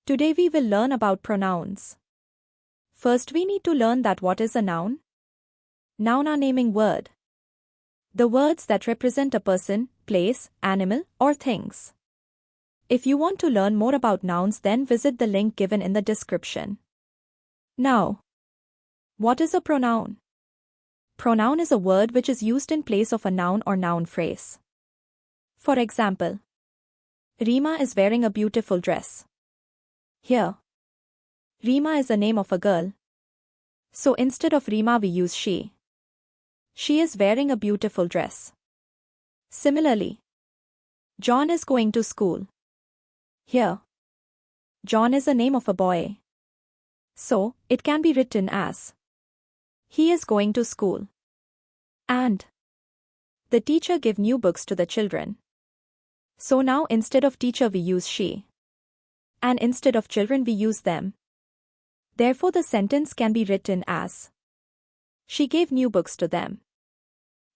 Today we will learn about pronouns. First we need to learn that what is a noun. Noun are naming word. The words that represent a person, place, animal, or things. If you want to learn more about nouns, then visit the link given in the description. Now, what is a pronoun? Pronoun is a word which is used in place of a noun or noun phrase. For example, Rima is wearing a beautiful dress. Here, Rima is the name of a girl. So instead of Rima we use she. She is wearing a beautiful dress. Similarly, John is going to school. Here, John is the name of a boy. So, it can be written as he is going to school. And the teacher give new books to the children. So now instead of teacher we use she. And instead of children we use them. Therefore the sentence can be written as she gave new books to them.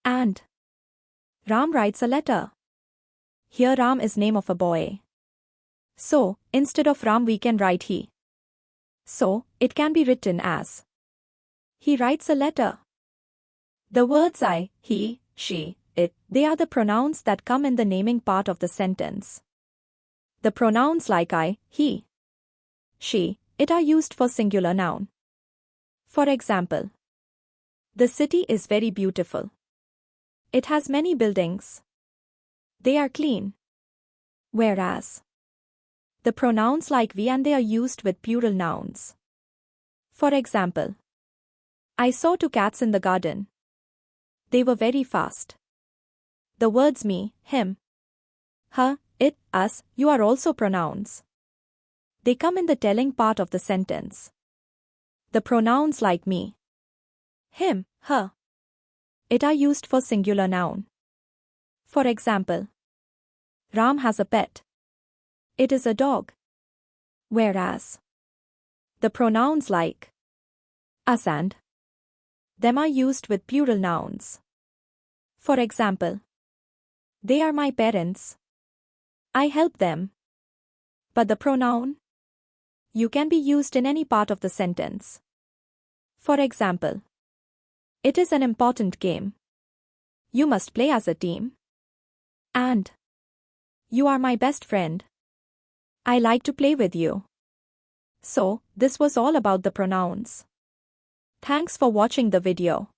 And Ram writes a letter. Here Ram is name of a boy. So, instead of Ram we can write he. So, it can be written as he writes a letter. The words I, he, she, it, they are the pronouns that come in the naming part of the sentence. The pronouns like I, he, she, it are used for singular noun. For example, the city is very beautiful. It has many buildings. They are clean. Whereas, the pronouns like we and they are used with plural nouns. For example, I saw two cats in the garden. They were very fast. The words me, him, her, it, us, you are also pronouns. They come in the telling part of the sentence. The pronouns like me, him, her, it are used for singular noun. For example, Ram has a pet. It is a dog. Whereas, the pronouns like us and them are used with plural nouns. For example, they are my parents. I help them. But the pronoun you can be used in any part of the sentence. For example, it is an important game. You must play as a team. And you are my best friend. I like to play with you. So, this was all about the pronouns. Thanks for watching the video.